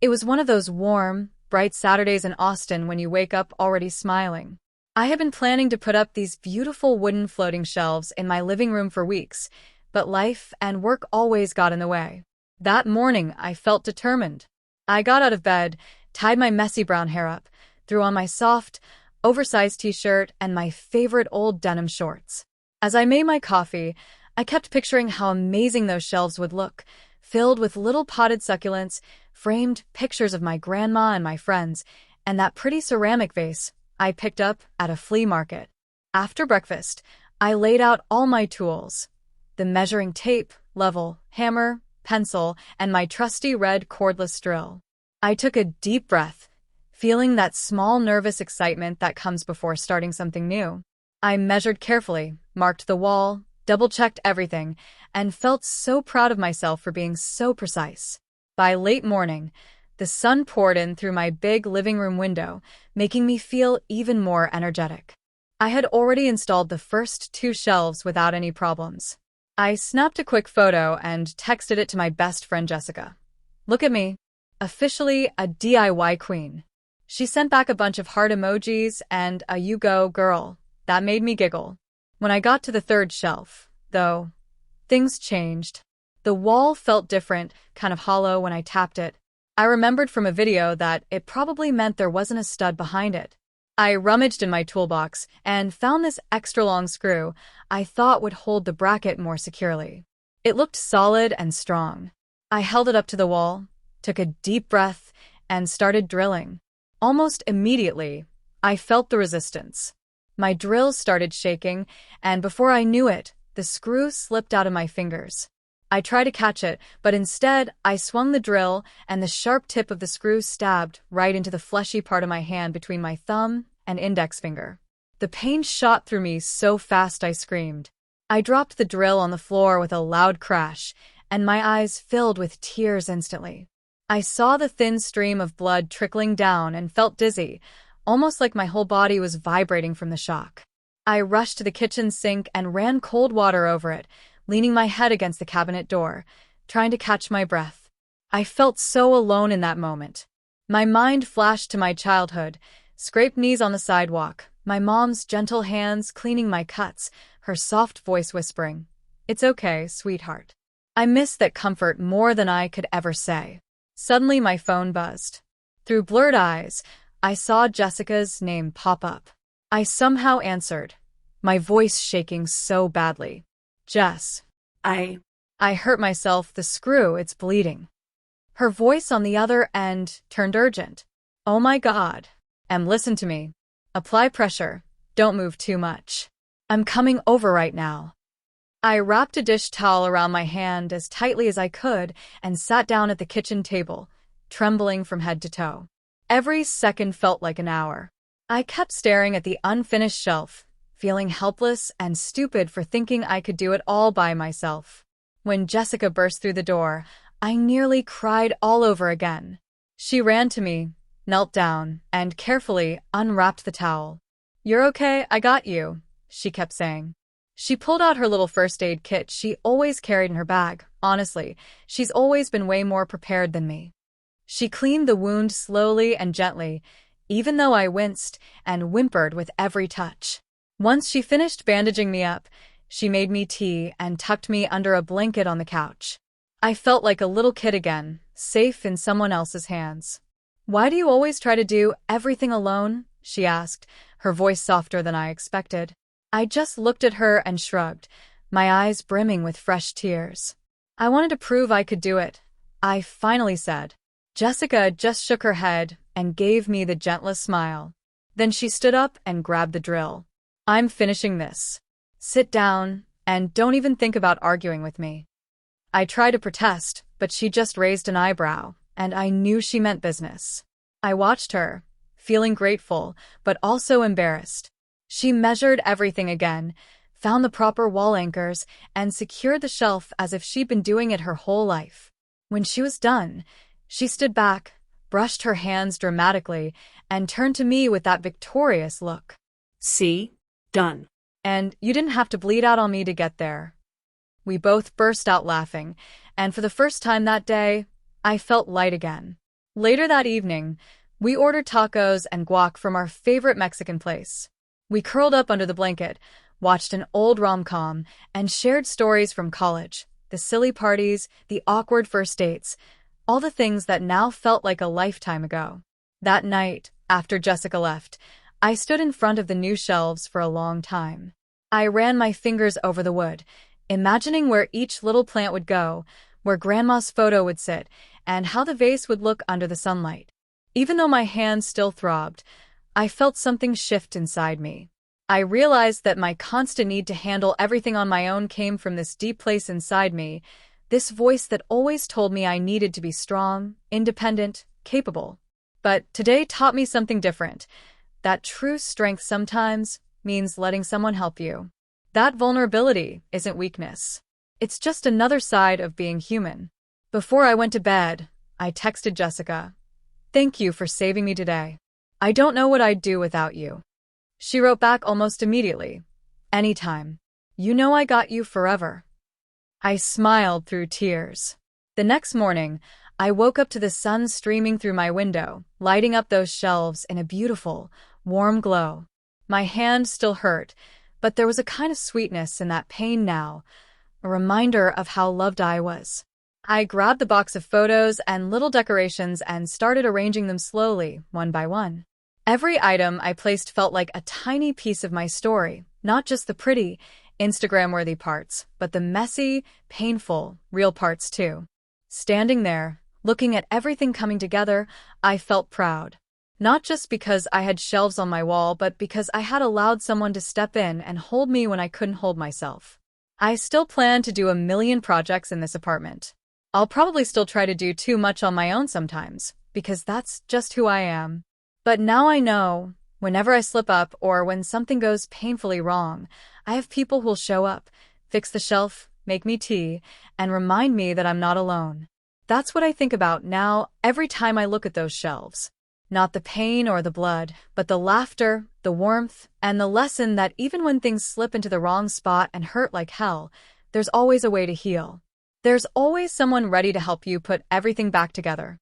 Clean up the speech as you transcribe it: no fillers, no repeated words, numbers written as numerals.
It was one of those warm, bright Saturdays in Austin when you wake up already smiling. I had been planning to put up these beautiful wooden floating shelves in my living room for weeks, but life and work always got in the way. That morning, I felt determined. I got out of bed, tied my messy brown hair up, threw on my soft, oversized t-shirt and my favorite old denim shorts. As I made my coffee, I kept picturing how amazing those shelves would look, filled with little potted succulents, framed pictures of my grandma and my friends, and that pretty ceramic vase I picked up at a flea market. After breakfast, I laid out all my tools: the measuring tape, level, hammer, pencil, and my trusty red cordless drill. I took a deep breath, feeling that small nervous excitement that comes before starting something new. I measured carefully, marked the wall, double-checked everything, and felt so proud of myself for being so precise. By late morning, the sun poured in through my big living room window, making me feel even more energetic. I had already installed the first 2 shelves without any problems. I snapped a quick photo and texted it to my best friend Jessica. "Look at me. Officially a DIY queen." She sent back a bunch of heart emojis and a "you go, girl." That made me giggle. When I got to the 3rd shelf, though, things changed. The wall felt different, kind of hollow when I tapped it. I remembered from a video that it probably meant there wasn't a stud behind it. I rummaged in my toolbox and found this extra long screw I thought would hold the bracket more securely. It looked solid and strong. I held it up to the wall, took a deep breath, and started drilling. Almost immediately, I felt the resistance. My drill started shaking, and before I knew it, the screw slipped out of my fingers. I tried to catch it, but instead, I swung the drill, and the sharp tip of the screw stabbed right into the fleshy part of my hand between my thumb and index finger. The pain shot through me so fast I screamed. I dropped the drill on the floor with a loud crash, and my eyes filled with tears instantly. I saw the thin stream of blood trickling down and felt dizzy, almost like my whole body was vibrating from the shock. I rushed to the kitchen sink and ran cold water over it, leaning my head against the cabinet door, trying to catch my breath. I felt so alone in that moment. My mind flashed to my childhood, scraped knees on the sidewalk, my mom's gentle hands cleaning my cuts, her soft voice whispering, "It's okay, sweetheart." I missed that comfort more than I could ever say. Suddenly my phone buzzed. Through blurred eyes, I saw Jessica's name pop up. I somehow answered, my voice shaking so badly. "Jess, I hurt myself, the screw, it's bleeding." Her voice on the other end turned urgent. "Oh my God. Listen to me. Apply pressure. Don't move too much. I'm coming over right now." I wrapped a dish towel around my hand as tightly as I could and sat down at the kitchen table, trembling from head to toe. Every second felt like an hour. I kept staring at the unfinished shelf, feeling helpless and stupid for thinking I could do it all by myself. When Jessica burst through the door, I nearly cried all over again. She ran to me, knelt down, and carefully unwrapped the towel. "You're okay, I got you," she kept saying. She pulled out her little first aid kit she always carried in her bag. Honestly, she's always been way more prepared than me. She cleaned the wound slowly and gently, even though I winced and whimpered with every touch. Once she finished bandaging me up, she made me tea and tucked me under a blanket on the couch. I felt like a little kid again, safe in someone else's hands. "Why do you always try to do everything alone?" she asked, her voice softer than I expected. I just looked at her and shrugged, my eyes brimming with fresh tears. "I wanted to prove I could do it," I finally said. Jessica just shook her head and gave me the gentlest smile. Then she stood up and grabbed the drill. "I'm finishing this. Sit down, and don't even think about arguing with me." I tried to protest, but she just raised an eyebrow, and I knew she meant business. I watched her, feeling grateful, but also embarrassed. She measured everything again, found the proper wall anchors, and secured the shelf as if she'd been doing it her whole life. When she was done, she stood back, brushed her hands dramatically, and turned to me with that victorious look. "See? Done. And you didn't have to bleed out on me to get there." We both burst out laughing, and for the first time that day, I felt light again. Later that evening, we ordered tacos and guac from our favorite Mexican place. We curled up under the blanket, watched an old rom-com, and shared stories from college, the silly parties, the awkward first dates, all the things that now felt like a lifetime ago. That night, after Jessica left, I stood in front of the new shelves for a long time. I ran my fingers over the wood, imagining where each little plant would go, where Grandma's photo would sit, and how the vase would look under the sunlight. Even though my hands still throbbed, I felt something shift inside me. I realized that my constant need to handle everything on my own came from this deep place inside me, this voice that always told me I needed to be strong, independent, capable. But today taught me something different, that true strength sometimes means letting someone help you. That vulnerability isn't weakness. It's just another side of being human. Before I went to bed, I texted Jessica, "Thank you for saving me today. I don't know what I'd do without you." She wrote back almost immediately, "Anytime. You know I got you forever." I smiled through tears. The next morning, I woke up to the sun streaming through my window, lighting up those shelves in a beautiful, warm glow. My hand still hurt, but there was a kind of sweetness in that pain now, a reminder of how loved I was. I grabbed the box of photos and little decorations and started arranging them slowly, one by one. Every item I placed felt like a tiny piece of my story, not just the pretty, Instagram-worthy parts, but the messy, painful, real parts too. Standing there, looking at everything coming together, I felt proud. Not just because I had shelves on my wall, but because I had allowed someone to step in and hold me when I couldn't hold myself. I still plan to do a million projects in this apartment. I'll probably still try to do too much on my own sometimes, because that's just who I am. But now I know, whenever I slip up or when something goes painfully wrong, I have people who'll show up, fix the shelf, make me tea, and remind me that I'm not alone. That's what I think about now every time I look at those shelves. Not the pain or the blood, but the laughter, the warmth, and the lesson that even when things slip into the wrong spot and hurt like hell, there's always a way to heal. There's always someone ready to help you put everything back together.